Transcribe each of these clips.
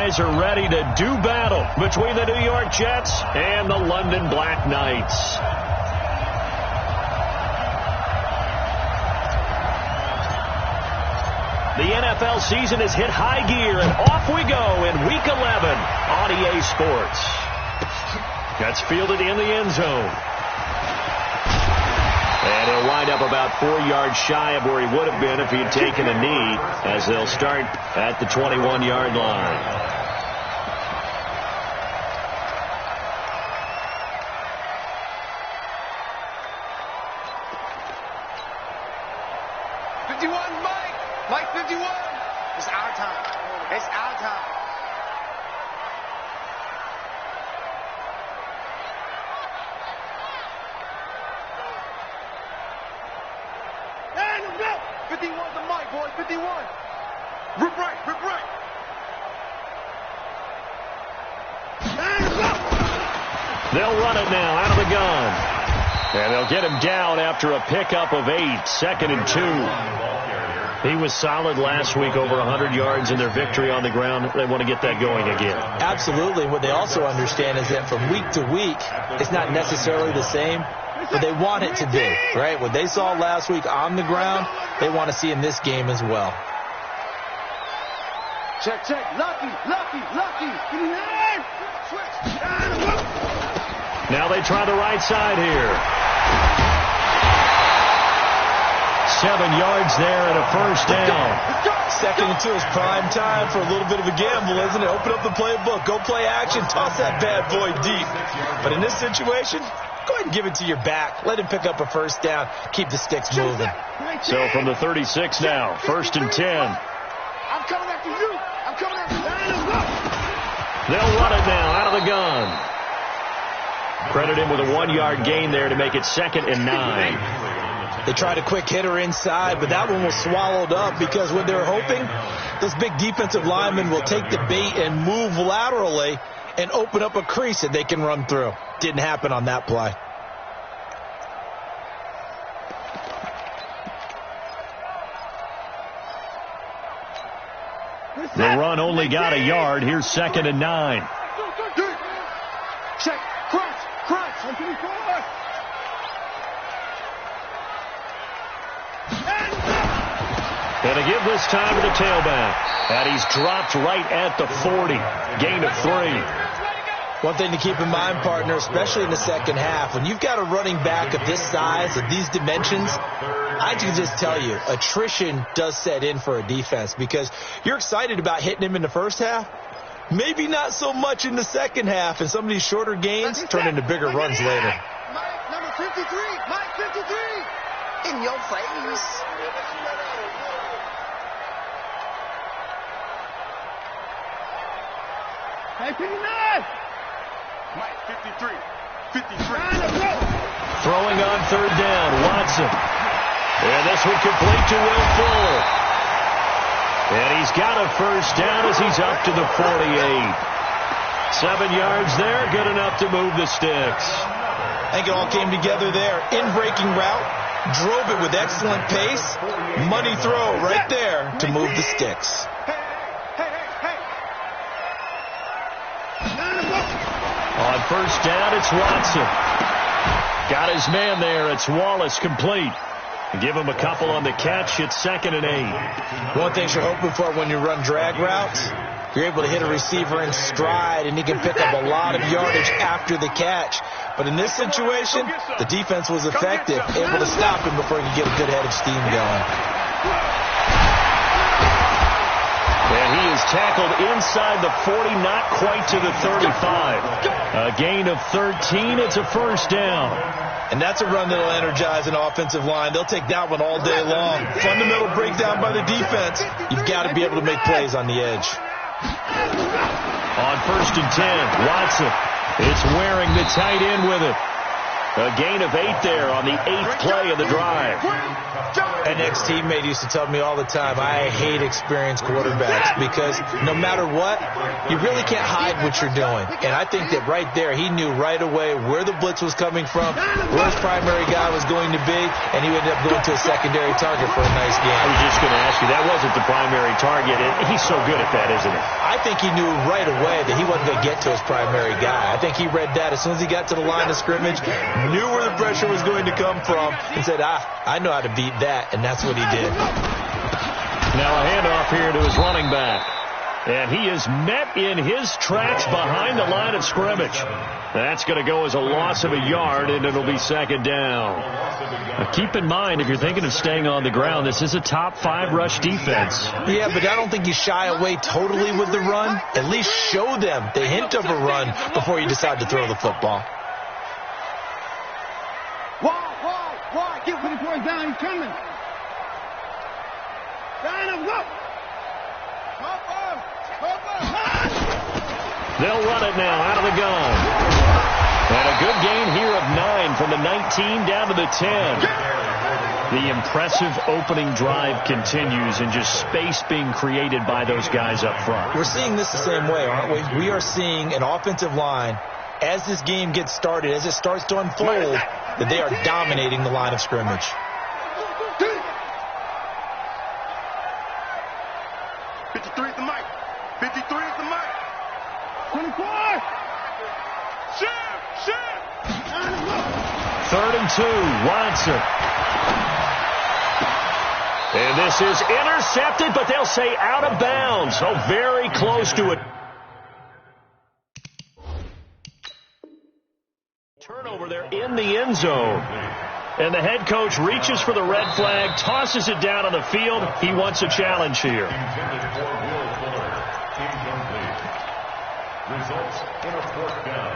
guys are ready to do battle between the New York Jets and the London Black Knights. The NFL season has hit high gear, and off we go in Week 11 on EA Sports. That's fielded in the end zone. And he'll wind up about 4 yards shy of where he would have been if he had taken a knee, as they'll start at the 21-yard line. Mike 51. It's our time. It's our time. Hey, let's go. 51 to Mike, boy. 51. Rip right. Rip right. Hey, let's go. They'll run it now out of the gun. And they'll get him down after a pickup of 8. 2nd and 2. He was solid last week, over 100 yards in their victory on the ground. They want to get that going again. Absolutely. What they also understand is that from week to week, it's not necessarily the same, but they want it to be, right? What they saw last week on the ground, they want to see in this game as well. Check, check. Lucky. Switch. Now they try the right side here. 7 yards there and a first down. 2nd and 2 is prime time for a little bit of a gamble, isn't it? Open up the playbook. Go play action. Toss that bad boy deep. But in this situation, go ahead and give it to your back. Let him pick up a first down. Keep the sticks moving. So from the 36 now, 1st and 10. I'm coming after you. I'm coming after you. They'll run it now out of the gun. Credit him with a 1-yard gain there to make it 2nd and 9. They tried a quick hitter inside, but that one was swallowed up because when they're hoping, those big defensive linemen will take the bait and move laterally and open up a crease that they can run through. Didn't happen on that play. The run only got a yard. Here's 2nd and 9. Check. Crunch. And to give this time to the tailback. And he's dropped right at the 40. Gain of 3. One thing to keep in mind, partner, especially in the second half, when you've got a running back of this size, of these dimensions, I can just tell you, attrition does set in for a defense because you're excited about hitting him in the first half. Maybe not so much in the second half, and some of these shorter gains turn into bigger runs later. Mike, number 53. Mike, 53. In your face. Hey, 59. Mike, 53. 53. Throwing on 3rd down, Watson. And this one complete to Will Fuller. And he's got a first down as he's up to the 48. 7 yards there, good enough to move the sticks. I think it all came together there. In-breaking route, drove it with excellent pace. Money throw right there to move the sticks. On 1st down, it's Watson. Got his man there. It's Wallace complete. Give him a couple on the catch. It's 2nd and 8. One thing you're hoping for when you run drag routes, you're able to hit a receiver in stride, and he can pick up a lot of yardage after the catch. But in this situation, the defense was effective, able to stop him before he could get a good head of steam going. And he is tackled inside the 40, not quite to the 35. A gain of 13. It's a first down. And that's a run that'll energize an offensive line. They'll take that one all day long. Fundamental breakdown by the defense. You've got to be able to make plays on the edge. On 1st and 10, Watson. It's Waring the tight end with it. A gain of 8 there on the 8th play of the drive. An ex-teammate used to tell me all the time, I hate experienced quarterbacks because no matter what, you really can't hide what you're doing. And I think that right there, he knew right away where the blitz was coming from, where his primary guy was going to be, and he ended up going to a secondary target for a nice game. I was just going to ask you, that wasn't the primary target. He's so good at that, isn't he? I think he knew right away that he wasn't going to get to his primary guy. I think he read that as soon as he got to the line of scrimmage, knew where the pressure was going to come from, and said, I know how to beat that, and that's what he did. Now a handoff here to his running back. And he is met in his tracks behind the line of scrimmage. That's going to go as a loss of a yard, and it'll be second down. Now keep in mind, if you're thinking of staying on the ground, this is a top 5 rush defense. Yeah, but I don't think you shy away totally with the run. At least show them the hint of a run before you decide to throw the football. Why? Get when he throws down, he's coming. Down him, go! They'll run it now out of the gun. And a good gain here of 9 from the 19 down to the 10. The impressive opening drive continues and just space being created by those guys up front. We're seeing this the same way, aren't we? We are seeing an offensive line, as this game gets started, as it starts to unfold, that they are dominating the line of scrimmage. Third and 2, Watson. And this is intercepted, but they'll say out of bounds. So very close to it. Turnover there in the end zone. And the head coach reaches for the red flag, tosses it down on the field. He wants a challenge here. Results in a 4th down.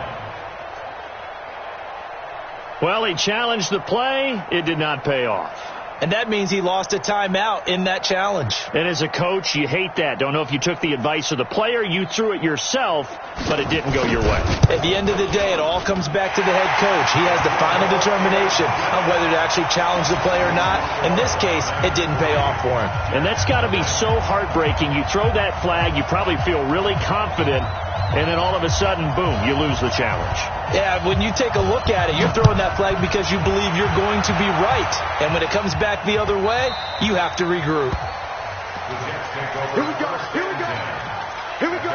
Well, he challenged the play. It did not pay off. And that means he lost a timeout in that challenge. And as a coach, you hate that. Don't know if you took the advice of the player. You threw it yourself, but it didn't go your way. At the end of the day, it all comes back to the head coach. He has the final determination on whether to actually challenge the play or not. In this case, it didn't pay off for him. And that's got to be so heartbreaking. You throw that flag, you probably feel really confident, and then all of a sudden, boom, you lose the challenge. Yeah, when you take a look at it, you're throwing that flag because you believe you're going to be right. And when it comes back the other way, you have to regroup. Here we go. Here we go.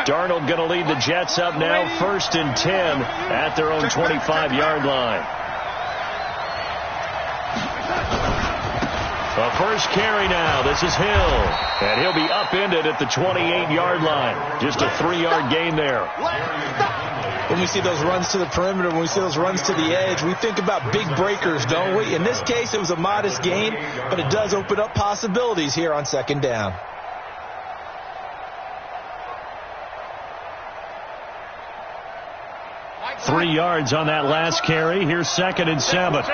Darnold going to lead the Jets up now, 1st and 10 at their own 25-yard line. The first carry now. This is Hill. And he'll be upended at the 28-yard line. Just a 3-yard gain there. When we see those runs to the perimeter, when we see those runs to the edge, we think about big breakers, don't we? In this case, it was a modest gain, but it does open up possibilities here on 2nd down. Three yards on that last carry. Here's 2nd and 7.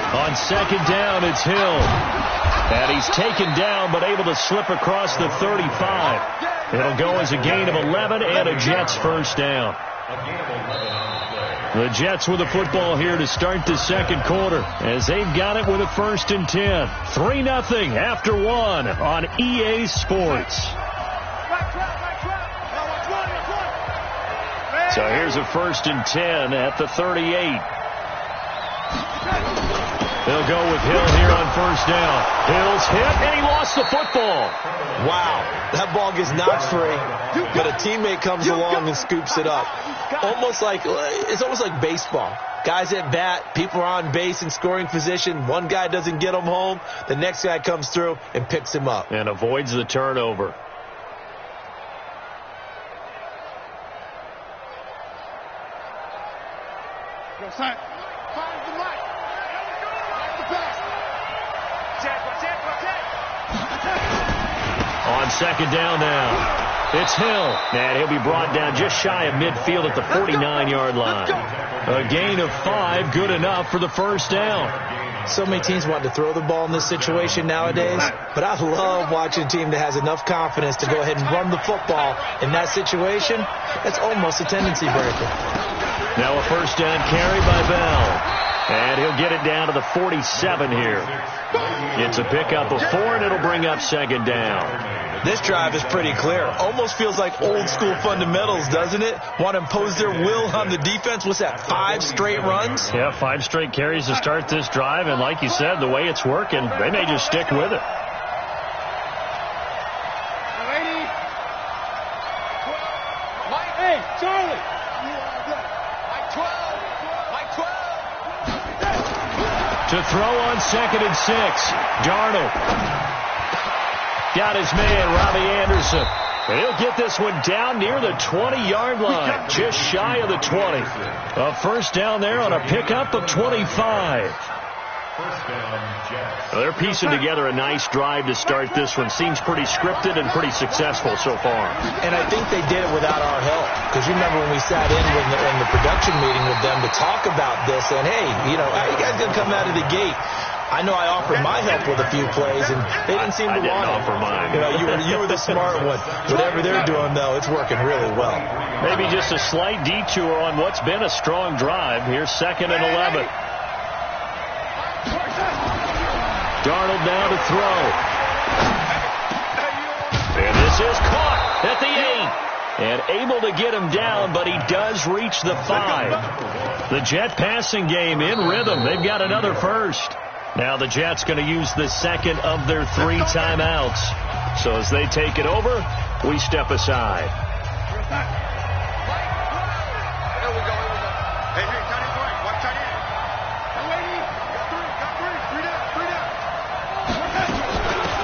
On 2nd down, it's Hill. And he's taken down, but able to slip across the 35. It'll go as a gain of 11 and a Jets first down. The Jets with the football here to start the 2nd quarter as they've got it with a 1st and 10. 3-0 after 1 on EA Sports. So here's a 1st and 10 at the 38. They'll go with Hill here on 1st down. Hill's hit, and he lost the football. Wow, that ball gets knocked free, but a teammate comes along and scoops it up. It's almost like baseball. Guys at bat, people are on base in scoring position. One guy doesn't get him home. The next guy comes through and picks him up. And avoids the turnover. On 2nd down now. It's Hill, and he'll be brought down just shy of midfield at the 49-yard line. A gain of 5, good enough for the first down. So many teams want to throw the ball in this situation nowadays, but I love watching a team that has enough confidence to go ahead and run the football in that situation. That's almost a tendency breaker. Now a first down carry by Bell. And he'll get it down to the 47 here. It's a pickup of 4, and it'll bring up second down. This drive is pretty clear. Almost feels like old school fundamentals, doesn't it? Want to impose their will on the defense. What's that, 5 straight runs? Yeah, 5 straight carries to start this drive. And like you said, the way it's working, they may just stick with it. Hey, Charlie! Mike 12! To throw on 2nd and 6. Darnold. Got his man, Robbie Anderson. And he'll get this one down near the 20-yard line. Just shy of the 20. A first down there on a pickup of 25. Well, they're piecing together a nice drive to start this one. Seems pretty scripted and pretty successful so far. And I think they did it without our help. Because you remember when we sat in the production meeting with them to talk about this, and hey, you know, how you guys going to come out of the gate? I know I offered my help with a few plays, and they didn't seem to want it. I didn't offer mine. You know, you were the smart one. Whatever they're doing, though, it's working really well. Maybe just a slight detour on what's been a strong drive. Here's 2nd and 11. Darnold now to throw. And this is caught at the 8. And able to get him down, but he does reach the 5. The Jet passing game in rhythm. They've got another first. Now the Jets going to use the second of their 3 timeouts. So as they take it over, we step aside. There we go. Hey, tight end right. Watch tight end.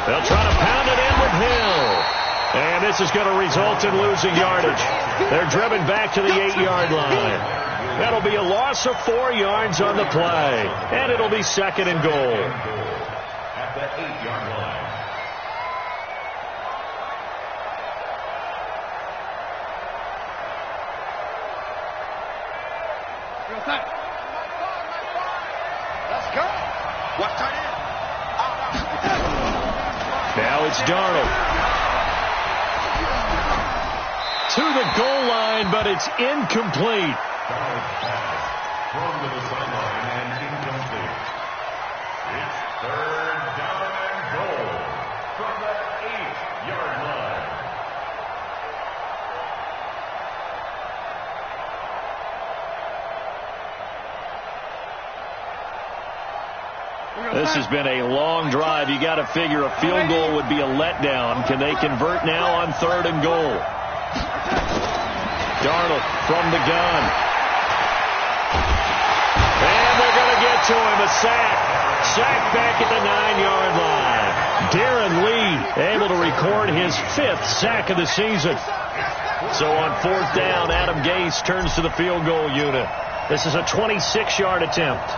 They'll try to pound it in with Hill. And this is going to result in losing yardage. They're driven back to the 8-yard line. That'll be a loss of 4 yards on the play. And it'll be 2nd and goal. At the 8-yard line. Let's go. Watch tight end. Now it's Darnold. To the goal line, but it's incomplete. Thrown to the sideline and incomplete. It's 3rd down and goal from the 8-yard line. This has been a long drive. You got to figure a field goal would be a letdown. Can they convert now on 3rd and goal? Darnold from the gun. And they're going to get to him. A sack. Sack back at the 9-yard line. Darren Lee able to record his 5th sack of the season. So on 4th down, Adam Gase turns to the field goal unit. This is a 26-yard attempt.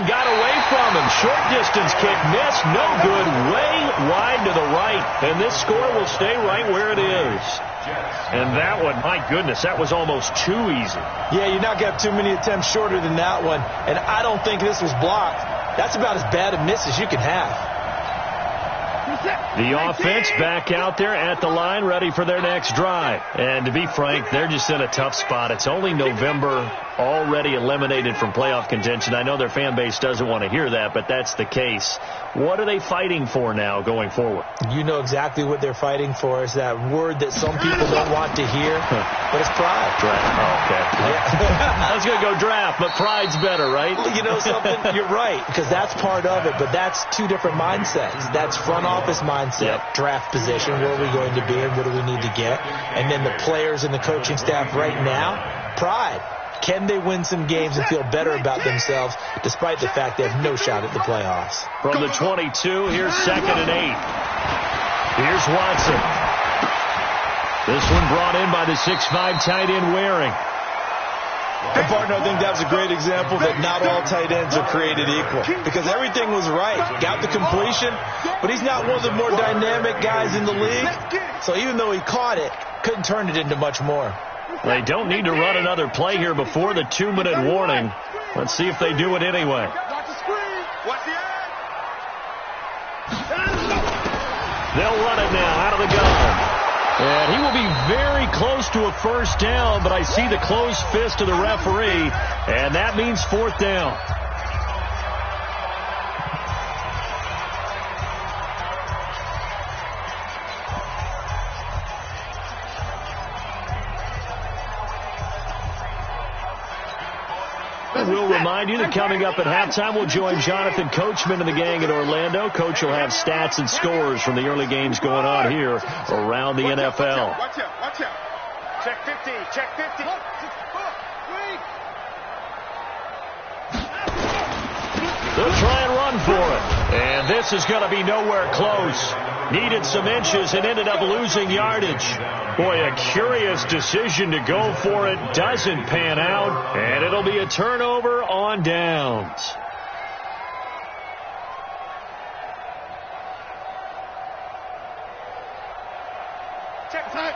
Got away from him. Short distance kick missed. No good. Way wide to the right. And this score will stay right where it is. And that one, my goodness, that was almost too easy. Yeah, you're not going to have too many attempts shorter than that one. And I don't think this was blocked. That's about as bad a miss as you can have. The offense back out there at the line, ready for their next drive. And to be frank, they're just in a tough spot. It's only November, already eliminated from playoff contention. I know their fan base doesn't want to hear that, but that's the case. What are they fighting for now going forward? You know exactly what they're fighting for. It's that word that some people don't want to hear, but it's pride. Draft. Oh, okay. Yeah. I was going to go draft, but pride's better, right? You know something? You're right, because that's part of it, but that's 2 different mindsets. That's front office mindset, draft position, where are we going to be and what do we need to get? And then the players and the coaching staff right now, pride. Can they win some games and feel better about themselves despite the fact they have no shot at the playoffs? From the 22, here's 2nd and 8. Here's Watson. This one brought in by the 6'5" tight end Waring. And partner, I think that's a great example that not all tight ends are created equal. Because everything was right. Got the completion, but he's not one of the more dynamic guys in the league. So even though he caught it, couldn't turn it into much more. They don't need to run another play here before the 2-minute warning. Let's see if they do it anyway. Watch the screen. Watch the end. They'll run it now out of the gun. And he will be very close to a first down, but I see the closed fist of the referee, and that means 4th down. We'll remind you that coming up at halftime, we'll join Jonathan Coachman and the gang in Orlando. Coach will have stats and scores from the early games going on here around the NFL. Watch out, watch out. Check 50, check 50. They'll try and run for it. And this is going to be nowhere close. Needed some inches and ended up losing yardage. Boy, a curious decision to go for it. Doesn't pan out. And it'll be a turnover on downs. Check time.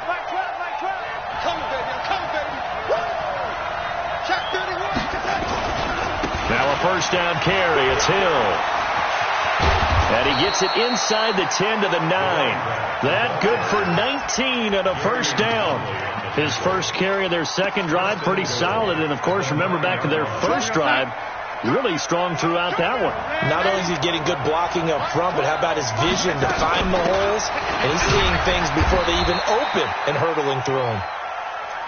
Right trap, right trap. I'm coming, baby, I'm coming, baby. Woo! Check 31. Now a first down carry. It's Hill. And he gets it inside the 10 to the 9. That good for 19 and a first down. His first carry of their second drive, pretty solid. And, of course, remember back to their first drive, really strong throughout that one. Not only is he getting good blocking up front, but how about his vision to find the holes? And he's seeing things before they even open and hurdling through them.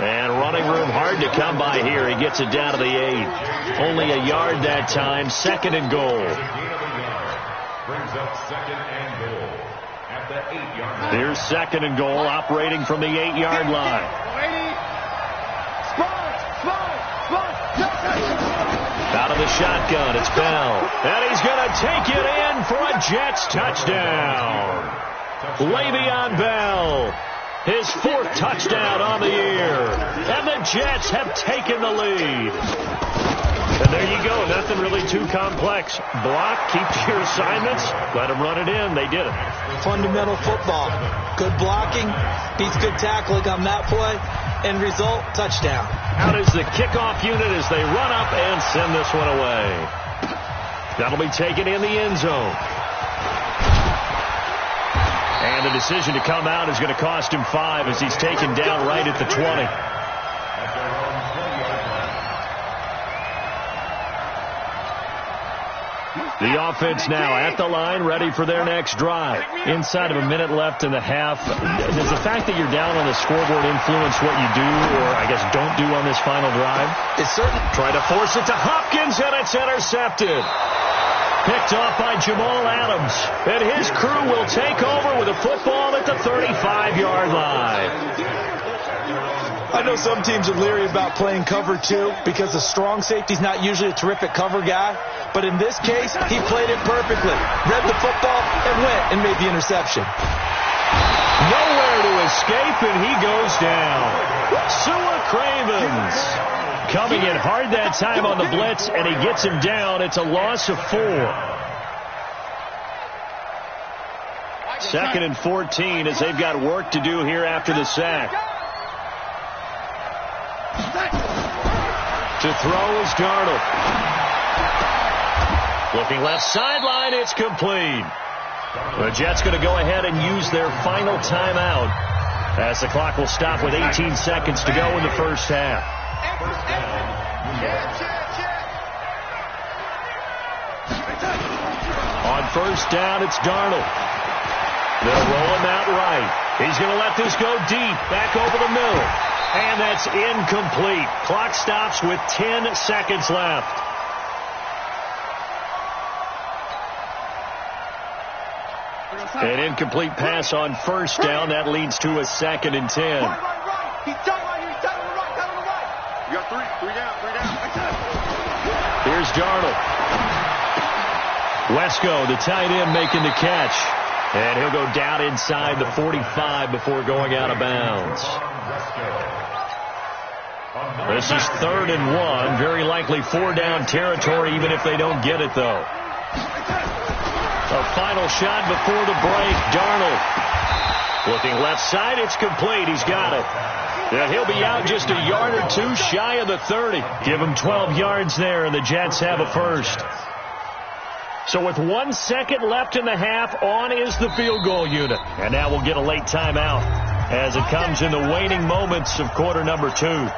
And running room hard to come by here. He gets it down to the 8. Only a yard that time. 2nd and goal. Brings up 2nd and goal at the 8-yard line. Here's 2nd and goal, operating from the 8-yard line. Out of the shotgun, it's Bell. And he's going to take it in for a Jets touchdown. Le'Veon Bell, his 4th touchdown on the year. And the Jets have taken the lead. And there you go. Nothing really too complex. Block, keep to your assignments, let them run it in. They did it. Fundamental football. Good blocking, beats good tackling on that play, end result, touchdown. Out is the kickoff unit as they run up and send this one away. That'll be taken in the end zone. And the decision to come out is going to cost him 5 as he's taken down right at the 20. The offense now at the line, ready for their next drive. Inside of a minute left in the half. Does the fact that you're down on the scoreboard influence what you do, or I guess don't do on this final drive? It's certain. Try to force it to Hopkins, and it's intercepted. Picked off by Jamal Adams. And his crew will take over with a football at the 35-yard line. I know some teams are leery about playing cover 2 because the strong safety's not usually a terrific cover guy. But in this case, he played it perfectly. Read the football and went and made the interception. Nowhere to escape, and he goes down. Sua Cravens coming in hard that time on the blitz, and he gets him down. It's a loss of 4. 2nd and 14 as they've got work to do here after the sack. To throw is Darnold. Looking left sideline, it's complete. The Jets going to go ahead and use their final timeout as the clock will stop with 18 seconds to go in the first half. On first down, it's Darnold. They'll roll him out right. He's going to let this go deep, back over the middle. And that's incomplete. Clock stops with 10 seconds left. An incomplete pass on first down. That leads to a 2nd and 10. Right. He's down right here. He's down on the right. Down on the right. You got 3 down. Here's Darnold. Wesco, the tight end, making the catch. And he'll go down inside the 45 before going out of bounds. This is 3rd and 1. Very likely 4-down territory, even if they don't get it, though. A final shot before the break. Darnold looking left side. It's complete. He's got it. Yeah, he'll be out just a yard or two shy of the 30. Give him 12 yards there, and the Jets have a first. So with 1 second left in the half, on is the field goal unit. And now we'll get a late timeout as it comes in the waning moments of quarter number 2.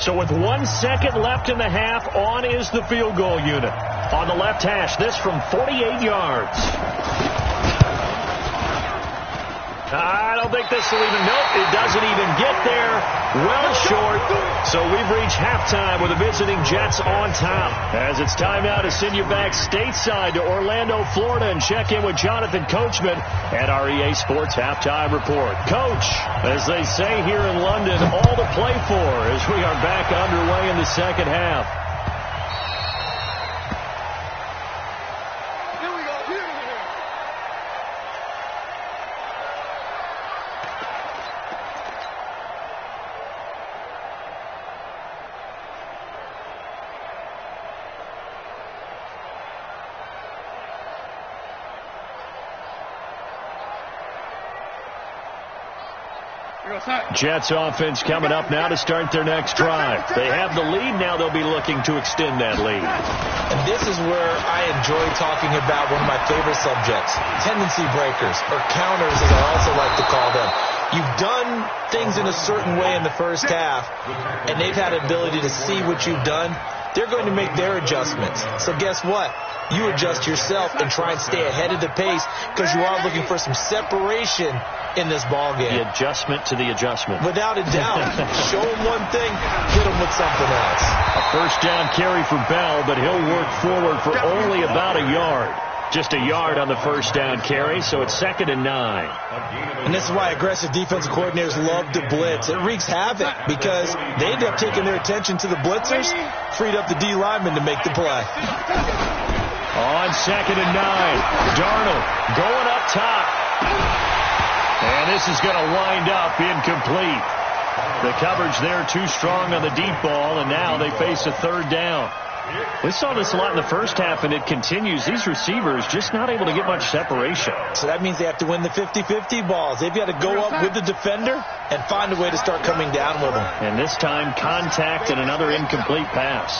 So with 1 second left in the half, on is the field goal unit. On the left hash, this from 48 yards. I don't think this will even, nope, it doesn't even get there. Well short. So we've reached halftime with the visiting Jets on top. As it's time now to send you back stateside to Orlando, Florida, and check in with Jonathan Coachman at our EA Sports Halftime Report. Coach, as they say here in London, all to play for as we are back underway in the second half. Jets offense coming up now to start their next drive. They have the lead. Now they'll be looking to extend that lead. And this is where I enjoy talking about one of my favorite subjects, tendency breakers, or counters as I also like to call them. You've done things in a certain way in the first half, and they've had an ability to see what you've done. They're going to make their adjustments. So guess what? You adjust yourself and try and stay ahead of the pace because you are looking for some separation in this ball game. The adjustment to the adjustment. Without a doubt. Show him one thing, hit him with something else. A first down carry for Bell, but he'll work forward for only about a yard. Just a yard on the first down carry, so it's 2nd and 9. And this is why aggressive defensive coordinators love to blitz. It wreaks havoc because they end up taking their attention to the blitzers, freed up the D lineman to make the play. On 2nd and 9, Darnold going up top. And this is going to wind up incomplete. The coverage there too strong on the deep ball, and now they face a 3rd down. We saw this a lot in the first half, and it continues. These receivers just not able to get much separation. So that means they have to win the 50-50 balls. They've got to go up with the defender and find a way to start coming down with them. And this time, contact and another incomplete pass.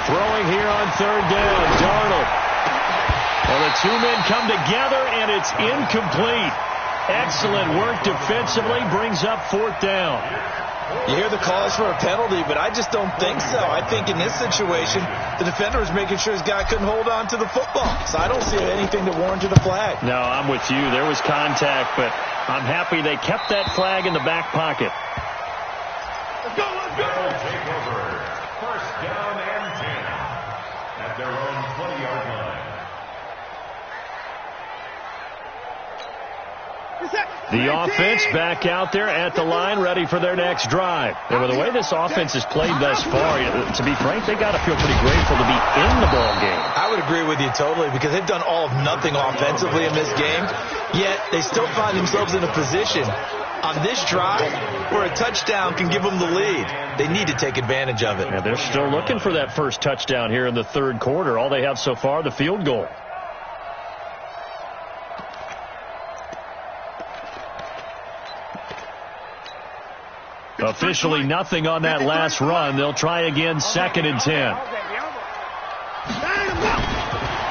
Throwing here on 3rd down, Darnold. Well, the two men come together, and it's incomplete. Excellent work defensively, brings up 4th down. You hear the calls for a penalty, but I just don't think so. I think in this situation, the defender was making sure his guy couldn't hold on to the football. So I don't see anything to warrant a flag. No, I'm with you. There was contact, but I'm happy they kept that flag in the back pocket. Let's go, let's go! Take over. First down and 10 at their own 20-yard line. The offense back out there at the line, ready for their next drive. And with the way this offense has played thus far, to be frank, they got to feel pretty grateful to be in the ball game. I would agree with you totally because they've done all of nothing offensively in this game, yet they still find themselves in a position on this drive where a touchdown can give them the lead. They need to take advantage of it. Yeah, they're still looking for that first touchdown here in the 3rd quarter. All they have so far, the field goal. Officially nothing on that last run. They'll try again, 2nd and 10.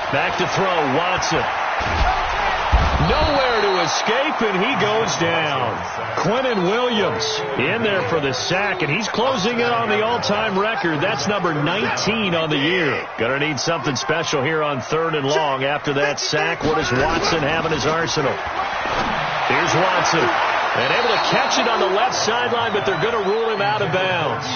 Back to throw, Watson. Nowhere to escape, and he goes down. Quinnen Williams in there for the sack, and he's closing in on the all-time record. That's number 19 on the year. Gonna need something special here on 3rd and long. After that sack, what does Watson have in his arsenal? Here's Watson. And able to catch it on the left sideline, but they're going to rule him out of bounds.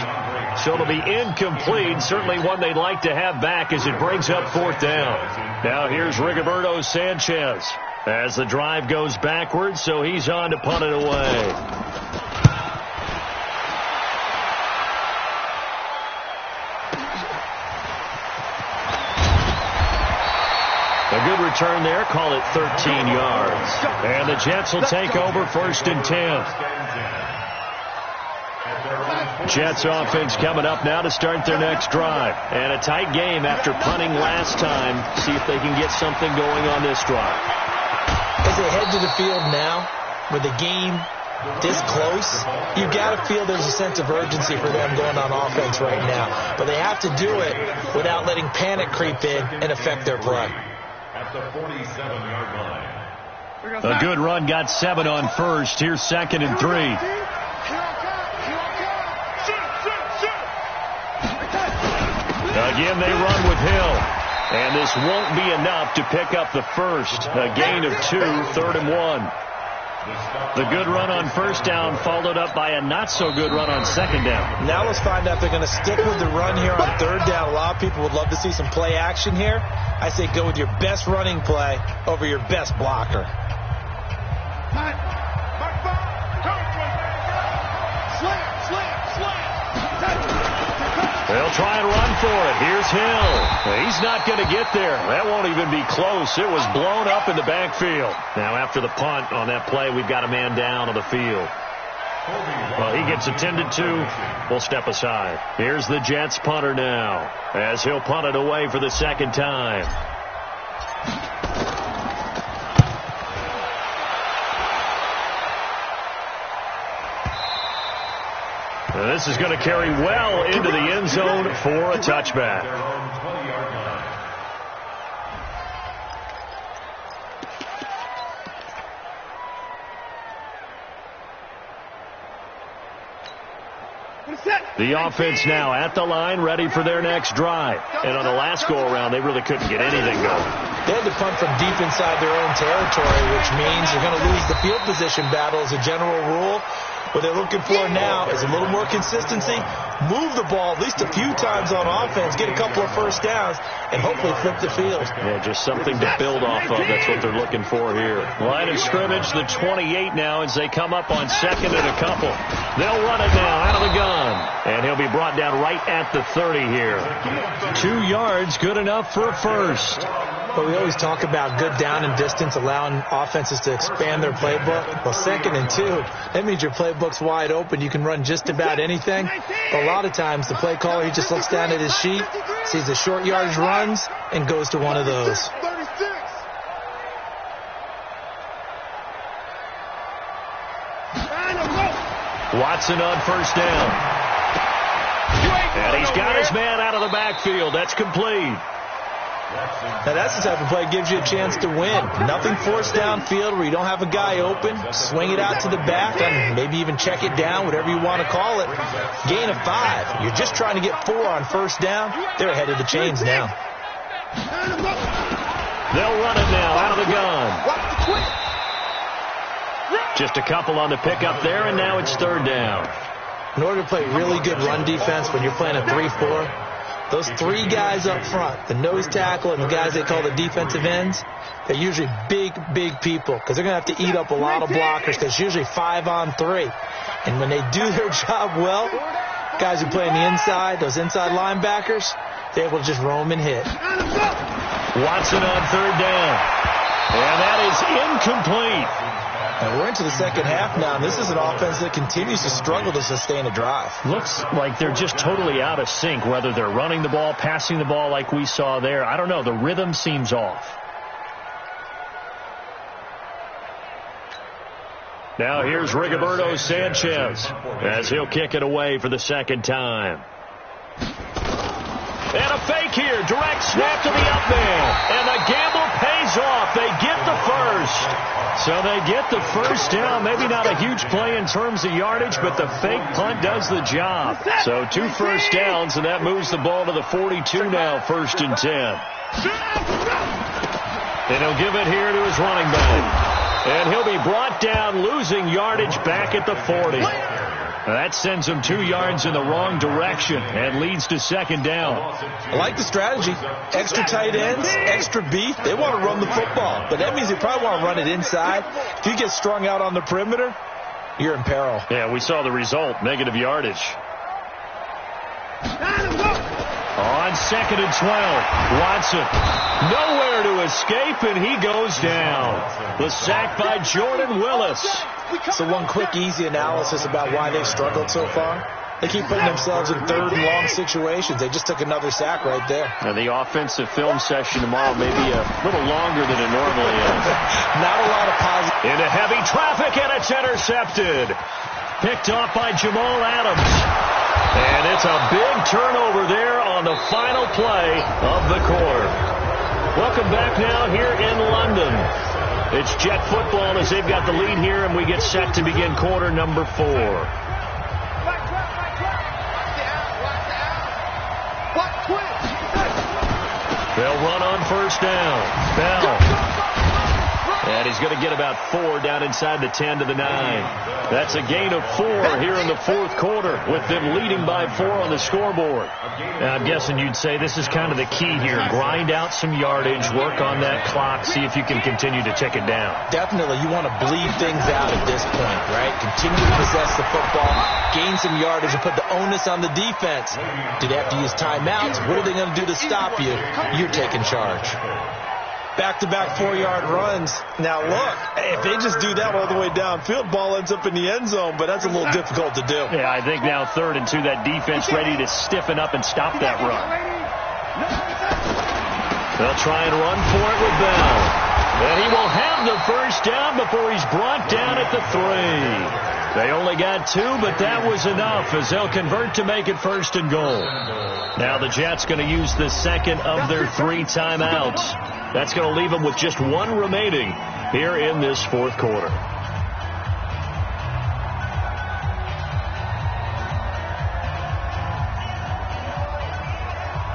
So it'll be incomplete. Certainly one they'd like to have back as it brings up 4th down. Now here's Rigoberto Sanchez as the drive goes backwards, so he's on to punt it away. A good return there. Call it 13 yards. And the Jets will take over 1st and 10. Jets offense coming up now to start their next drive. And a tight game after punting last time. See if they can get something going on this drive. As they head to the field now, with the game this close, you've got to feel there's a sense of urgency for them going on offense right now. But they have to do it without letting panic creep in and affect their play. At the 47-yard line. A good run got 7 on first. Here's 2nd and 3. Again, they run with Hill. And this won't be enough to pick up the first. A gain of 2, 3rd and 1. The good run on first down followed up by a not-so-good run on 2nd down. Now let's find out if they're going to stick with the run here on 3rd down. A lot of people would love to see some play action here. I say go with your best running play over your best blocker. They'll try and run for it. Here's Hill. He's not going to get there. That won't even be close. It was blown up in the backfield. Now after the punt on that play, we've got a man down on the field. Well, he gets attended to. We'll step aside. Here's the Jets punter now, as he'll punt it away for the 2nd time. This is going to carry well into the end zone for a touchback. The offense now at the line, ready for their next drive. And on the last go-around, they really couldn't get anything going. They had to punt from deep inside their own territory, which means you're going to lose the field position battle as a general rule. What they're looking for now is a little more consistency, move the ball at least a few times on offense, get a couple of first downs, and hopefully flip the field. Yeah, just something to build off of. That's what they're looking for here. Line of scrimmage, the 28 now, as they come up on 2nd and a couple. They'll run it now out of the gun. And he'll be brought down right at the 30 here. 2 yards, good enough for a first. But we always talk about good down and distance, allowing offenses to expand their playbook. Well, 2nd and 2, that means your playbook's wide open. You can run just about anything. But a lot of times, the play caller, he just looks down at his sheet, sees the short yardage runs, and goes to one of those. Watson on first down. And he's got his man out of the backfield. That's complete. Now, that's the type of play that gives you a chance to win. Nothing forced downfield where you don't have a guy open. Swing it out to the back and maybe even check it down, whatever you want to call it. Gain of 5. You're just trying to get 4 on first down. They're ahead of the chains now. They'll run it now out of the gun. Just a couple on the pickup there, and now it's 3rd down. In order to play really good run defense when you're playing a 3-4, those 3 guys up front, the nose tackle and the guys they call the defensive ends, they're usually big, big people because they're going to have to eat up a lot of blockers because it's usually 5 on 3. And when they do their job well, guys who play on the inside, those inside linebackers, they're able to just roam and hit. Watson on 3rd down. And that is incomplete. And we're into the 2nd half now, and this is an offense that continues to struggle to sustain a drive. Looks like they're just totally out of sync, whether they're running the ball, passing the ball like we saw there. I don't know. The rhythm seems off. Now here's Rigoberto Sanchez as he'll kick it away for the 2nd time. And a fake here. Direct snap to the up man. And the gamble pays off. They get the first. So they get the first down. Maybe not a huge play in terms of yardage, but the fake punt does the job. So 2 first downs, and that moves the ball to the 42 now, 1st and 10. And he'll give it here to his running back. And he'll be brought down, losing yardage back at the 40. That sends him 2 yards in the wrong direction and leads to 2nd down. I like the strategy. Extra tight ends, extra beef. They want to run the football, but that means they probably want to run it inside. If you get strung out on the perimeter, you're in peril. Yeah, we saw the result, negative yardage. On 2nd and 12, Watson nowhere to escape, and he goes down. The sack by Jordan Willis. So one quick, easy analysis about why they've struggled so far. They keep putting themselves in 3rd and long situations. They just took another sack right there. And the offensive film session tomorrow may be a little longer than it normally is. Not a lot of Into heavy traffic, and it's intercepted. Picked off by Jamal Adams. And it's a big turnover there on the final play of the quarter. Welcome back now here in London. It's Jet football as they've got the lead here, and we get set to begin quarter number 4. They'll run on first down. Bell. And he's going to get about 4 down inside the 10 to the 9. That's a gain of 4 here in the fourth quarter with them leading by 4 on the scoreboard. Now, I'm guessing you'd say this is kind of the key here. Grind out some yardage, work on that clock, see if you can continue to tick it down. Definitely. You want to bleed things out at this point, right? Continue to possess the football, gain some yardage, and put the onus on the defense. Did they have to use timeouts? What are they going to do to stop you? You're taking charge. Back-to-back 4-yard runs. Now, look, if they just do that all the way downfield, ball ends up in the end zone, but that's a little difficult to do. Yeah, I think now 3rd and 2, that defense ready to stiffen up and stop that run. They'll try and run for it with Bell. And he will have the first down before he's brought down at the 3. They only got 2, but that was enough as they'll convert to make it 1st and goal. Now the Jets going to use the second of their 3 timeouts. That's going to leave them with just 1 remaining here in this fourth quarter.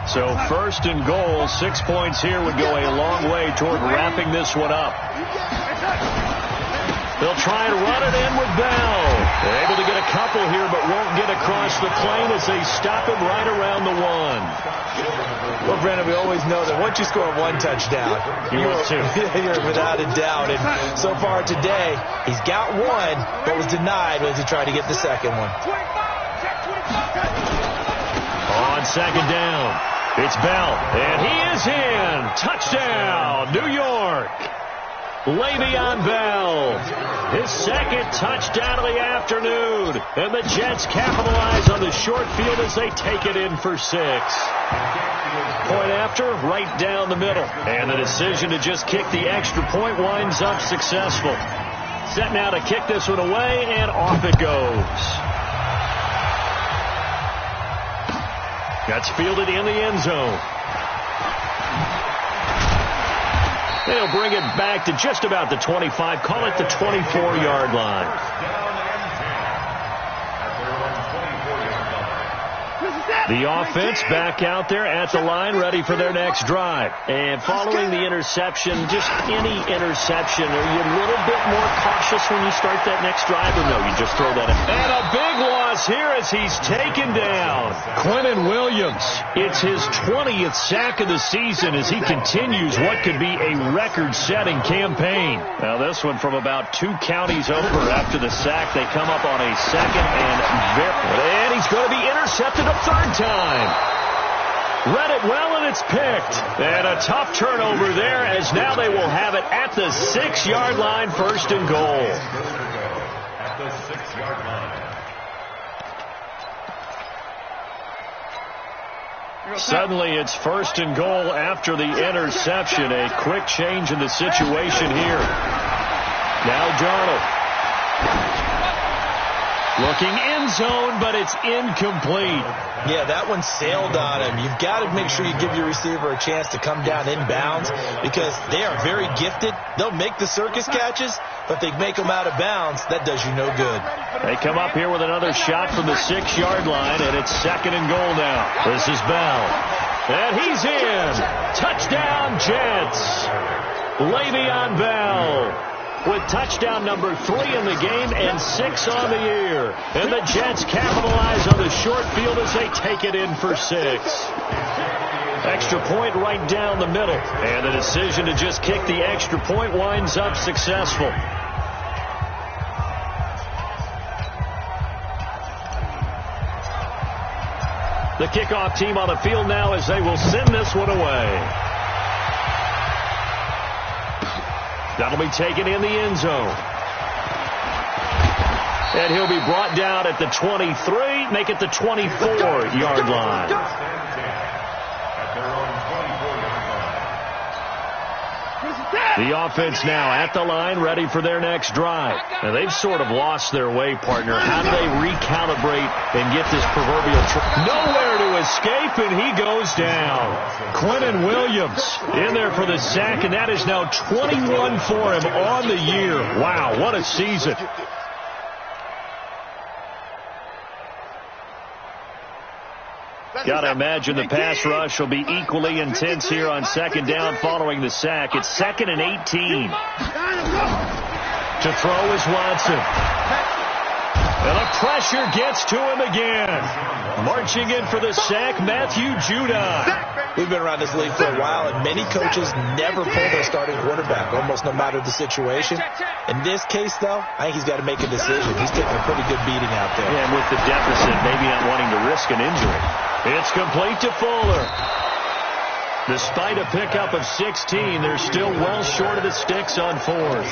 So 1st and goal, 6 points here would go a long way toward wrapping this one up. They'll try and run it in with Bell. They're able to get a couple here, but won't get across the plane as they stop him right around the 1. Well, Brandon, we always know that once you score 1 touchdown, you're without a doubt. And so far today, he's got 1, but was denied as he tried to get the second one. On second down, it's Bell, and he is in. Touchdown, New York. Le'Veon Bell, his second touchdown of the afternoon. And the Jets capitalize on the short field as they take it in for 6. Point after, right down the middle. And the decision to just kick the extra point winds up successful. Set now to kick this one away, and off it goes. That's fielded in the end zone. They'll bring it back to just about the 25. Call it the 24-yard line. The offense back out there at the line, ready for their next drive. And following the interception, just any interception, are you a little bit more cautious when you start that next drive, or no, you just throw that in? And a big loss here as he's taken down. Quentin Williams, it's his 20th sack of the season as he continues what could be a record-setting campaign. Now this one from about 2 counties over after the sack. They come up on a second and he's going to be intercepted a 3rd time. Read it well, and it's picked. And a tough turnover there as now they will have it at the 6-yard line, 1st and goal. At the 6-yard line. Suddenly it's 1st and goal after the interception. A quick change in the situation here. Now Darnold. Looking end zone, but it's incomplete. Yeah, that one sailed on him. You've got to make sure you give your receiver a chance to come down inbounds because they are very gifted. They'll make the circus catches, but they make them out of bounds. That does you no good. They come up here with another shot from the 6-yard line, and it's 2nd and goal now. This is Bell. And he's in. Touchdown, Jets. Le'Veon Bell with touchdown number 3 in the game and 6 on the year. And the Jets capitalize on the short field as they take it in for 6. Extra point right down the middle. And the decision to just kick the extra point winds up successful. The kickoff team on the field now as they will send this one away. That'll be taken in the end zone. And he'll be brought down at the 23, make it the 24-yard line. The offense now at the line, ready for their next drive. Now, they've sort of lost their way, partner. How do they recalibrate and get this proverbial nowhere to escape, and he goes down. Quinnen Williams in there for the sack, and that is now 21 for him on the year. Wow, what a season. Got to imagine the pass rush will be equally intense here on second down following the sack. It's 2nd and 18. To throw is Watson. And the pressure gets to him again. Marching in for the sack, Matthew Judon. We've been around this league for a while, and many coaches never pull their starting quarterback, almost no matter the situation. In this case, though, I think he's got to make a decision. He's taking a pretty good beating out there. Yeah, and with the deficit, maybe not wanting to risk an injury. It's complete to Fuller. Despite a pickup of 16, they're still well short of the sticks on 4th.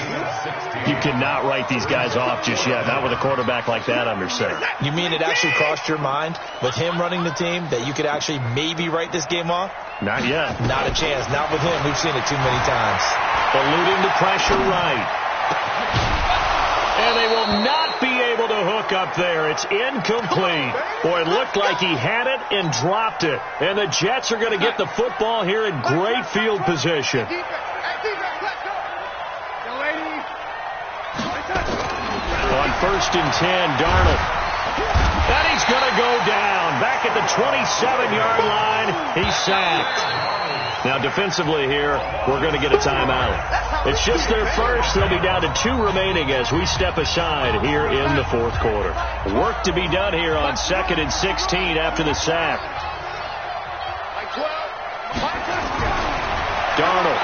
You cannot write these guys off just yet, not with a quarterback like that under center. You mean it actually crossed your mind with him running the team that you could actually maybe write this game off? Not yet. Not a chance. Not with him. We've seen it too many times. Eluding the pressure right. And they will not be able to hook up there. It's incomplete. Boy, it looked like he had it and dropped it. And the Jets are going to get the football here in great field position. On 1st and 10, Darnold. And he's going to go down. Back at the 27-yard line, he's sacked. Now, defensively here, we're going to get a timeout. It's just their first. They'll be down to 2 remaining as we step aside here in the 4th quarter. Work to be done here on 2nd and 16 after the sack. Darnold.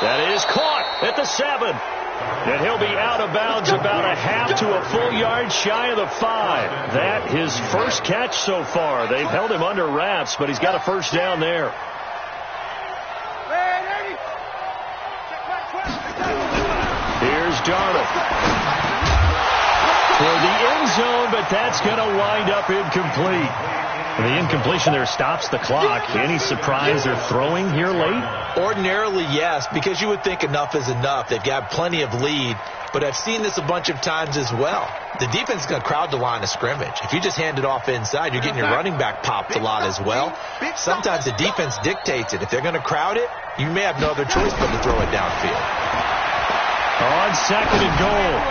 That is caught at the 7. And he'll be out of bounds about a half to a full yard shy of the 5. That his first catch so far. They've held him under wraps, but he's got a first down there. Here's Darnold. For the end zone, but that's going to wind up incomplete. The incompletion there stops the clock. Any surprise they're throwing here late? Ordinarily, yes, because you would think enough is enough. They've got plenty of lead, but I've seen this a bunch of times as well. The defense is going to crowd the line of scrimmage. If you just hand it off inside, you're getting your running back popped a lot as well. Sometimes the defense dictates it. If they're going to crowd it, you may have no other choice but to throw it downfield. On 2nd and goal,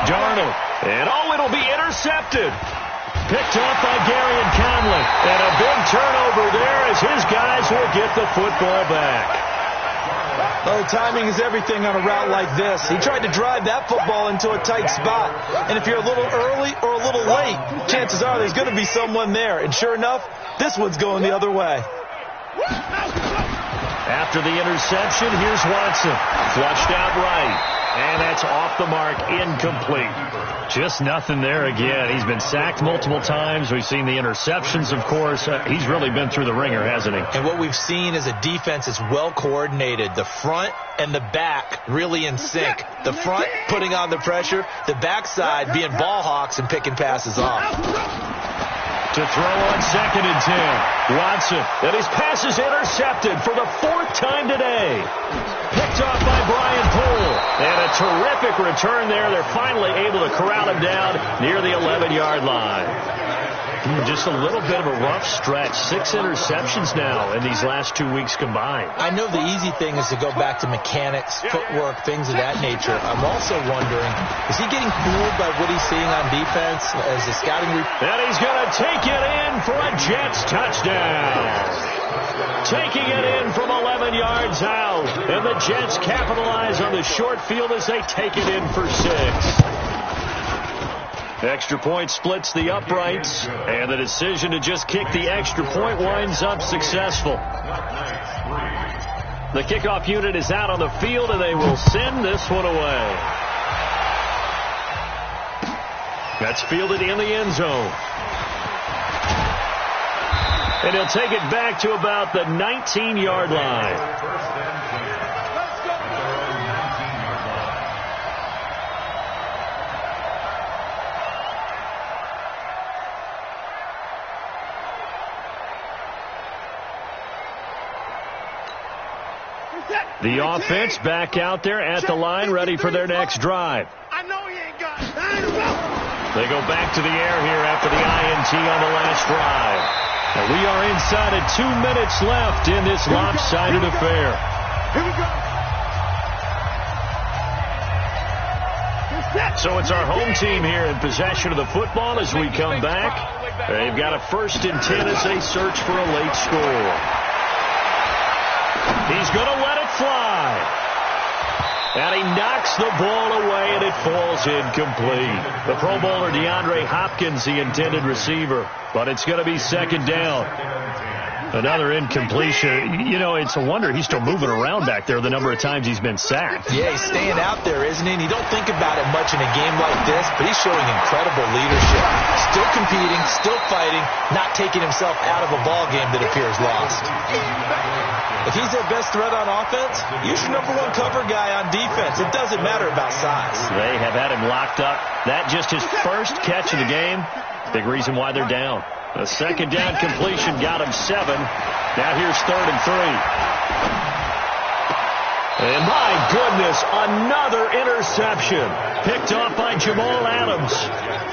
Darnold. And it'll be intercepted. Picked off by Gary and Conley. And a big turnover there as his guys will get the football back. Oh, timing is everything on a route like this. He tried to drive that football into a tight spot. And if you're a little early or a little late, chances are there's going to be someone there. And sure enough, this one's going the other way. After the interception, here's Watson. Flushed out right. And that's off the mark, incomplete. Just nothing there again. He's been sacked multiple times. We've seen the interceptions, of course. He's really been through the ringer, hasn't he? And what we've seen is a defense that's well coordinated. The front and the back really in sync. The front putting on the pressure. The backside being ball hawks and picking passes off. To throw on 2nd and 10. Watson. And his pass is intercepted for the 4th time today. Picked off by Brian Poole. And a terrific return there. They're finally able to corral him down near the 11-yard line. Just a little bit of a rough stretch. 6 interceptions now in these last 2 weeks combined. I know the easy thing is to go back to mechanics, footwork, things of that nature. I'm also wondering, is he getting fooled by what he's seeing on defense as a scouting report? And he's going to take it in for a Jets touchdown. Taking it in from 11 yards out. And the Jets capitalize on the short field as they take it in for 6. Extra point splits the uprights, and the decision to just kick the extra point winds up successful. The kickoff unit is out on the field, and they will send this one away. That's fielded in the end zone. And he'll take it back to about the 19-yard line. The offense back out there at the line, ready for their next drive. I know he ain't got it. They go back to the air here after the INT on the last drive. And we are inside of 2 minutes left in this lopsided affair. Here we go. So it's our home team here in possession of the football as we come back. They've got a 1st and 10 as they search for a late score. He's going to let it fly. And he knocks the ball away, and it falls incomplete. The Pro Bowler DeAndre Hopkins, the intended receiver. But it's going to be 2nd down. Another incompletion. You know, it's a wonder he's still moving around back there the number of times he's been sacked. Yeah, he's staying out there, isn't he? And you don't think about it much in a game like this, but he's showing incredible leadership. Still competing, still fighting, not taking himself out of a ball game that appears lost. If he's their best threat on offense, use your #1 cover guy on defense. It doesn't matter about size. They have had him locked up. That just his first catch of the game. Big reason why they're down. A 2nd down completion got him 7. Now here's 3rd and 3. And my goodness, another interception. Picked off by Jamal Adams.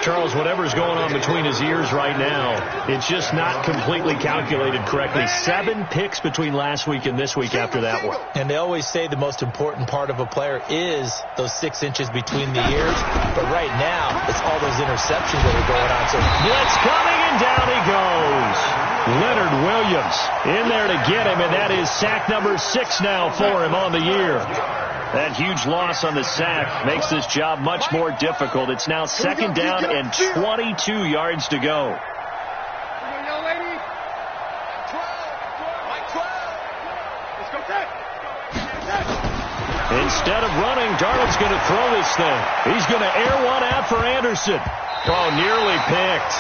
Charles, whatever's going on between his ears right now, it's just not completely calculated correctly. 7 picks between last week and this week after that one. And they always say the most important part of a player is those 6 inches between the ears. But right now, it's all those interceptions that are going on. So blitz coming, and down he goes. Leonard Williams in there to get him, and that is sack number 6 now for him on the year. That huge loss on the sack makes this job much more difficult. It's now 2nd down and 22 yards to go. Instead of running, Darnold's going to throw this thing. He's going to air one out for Anderson. Oh, nearly picked.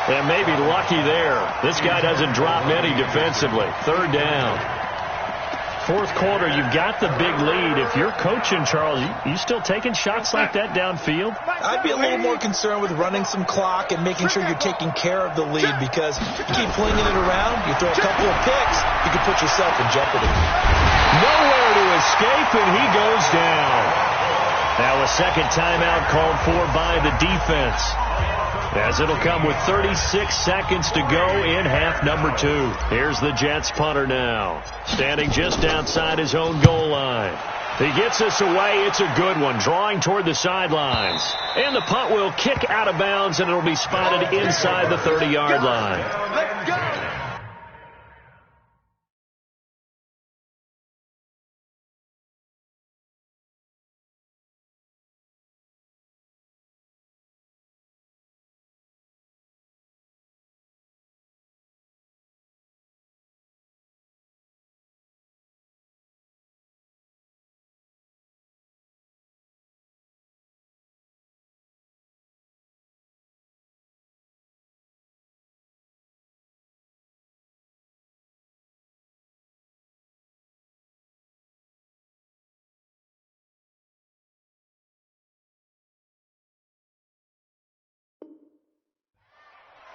And maybe lucky there. This guy doesn't drop many defensively. 3rd down. 4th quarter, you've got the big lead. If you're coaching, Charles, you still taking shots like that downfield? I'd be a little more concerned with running some clock and making sure you're taking care of the lead, because you keep flinging it around, you throw a couple of picks, you can put yourself in jeopardy. Nowhere to escape, and he goes down. Now a 2nd timeout called for by the defense, as it'll come with 36 seconds to go in half number 2. Here's the Jets punter now, standing just outside his own goal line. He gets us away. It's a good one, drawing toward the sidelines. And the punt will kick out of bounds, and it'll be spotted inside the 30-yard line. Let's go.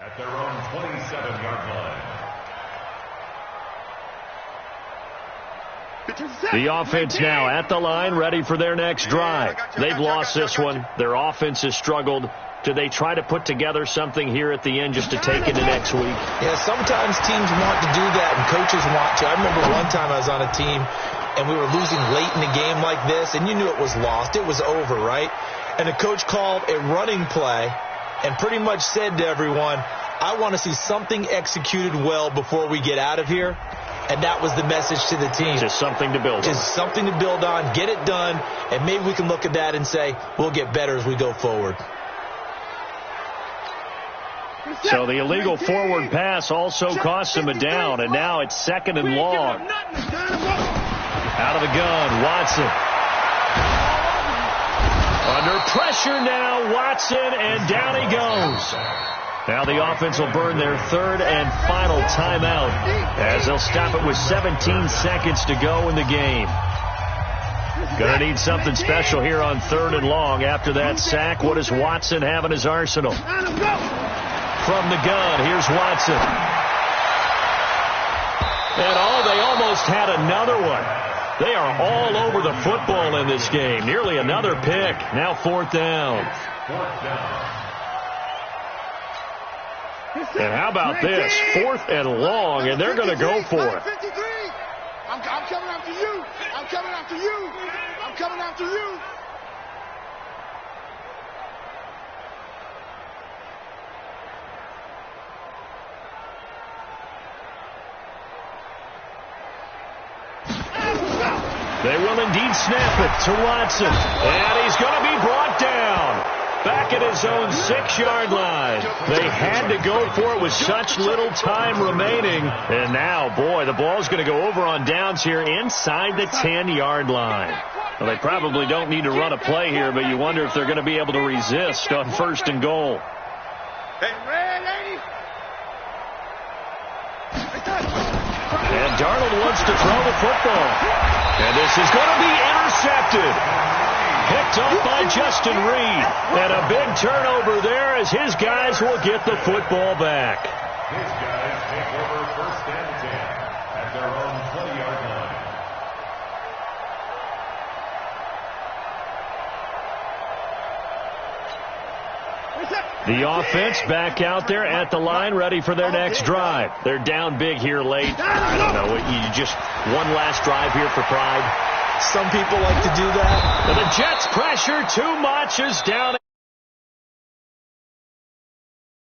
At their own 27-yard line. The offense now at the line, ready for their next drive. They've lost this one. Their offense has struggled. Do they try to put together something here at the end just to take into next week? Yeah, sometimes teams want to do that, and coaches want to. I remember one time I was on a team, and we were losing late in a game like this, and you knew it was lost. It was over, right? And the coach called a running play and pretty much said to everyone, I want to see something executed well before we get out of here. And that was the message to the team. Just something to build on. Just something to build on, get it done, and maybe we can look at that and say, we'll get better as we go forward. So the illegal forward pass also cost him a down, and now it's 2nd and long. Out of the gun, Watson. Under pressure now, Watson, and down he goes. Now the offense will burn their 3rd and final timeout, as they'll stop it with 17 seconds to go in the game. Gonna need something special here on 3rd and long. After that sack, what does Watson have in his arsenal? From the gun, here's Watson. And they almost had another one. They are all over the football in this game. Nearly another pick. Now 4th down. And how about this? 4th and long, and they're going to go for it. I'm coming after you. I'm coming after you. I'm coming after you. They will indeed snap it to Watson. And he's going to be brought down. Back at his own 6-yard line. They had to go for it with such little time remaining. And now, boy, the ball's going to go over on downs here inside the 10-yard line. Well, they probably don't need to run a play here, but you wonder if they're going to be able to resist on 1st and goal. And Darnold wants to throw the football. And this is going to be intercepted. Picked up by Justin Reed. And a big turnover there as his guys will get the football back. His guys take over 1st and 10 at their own 20-yard line. The offense back out there at the line, ready for their next drive. They're down big here late. I don't know. You just one last drive here for pride. Some people like to do that. And the Jets pressure too much is down.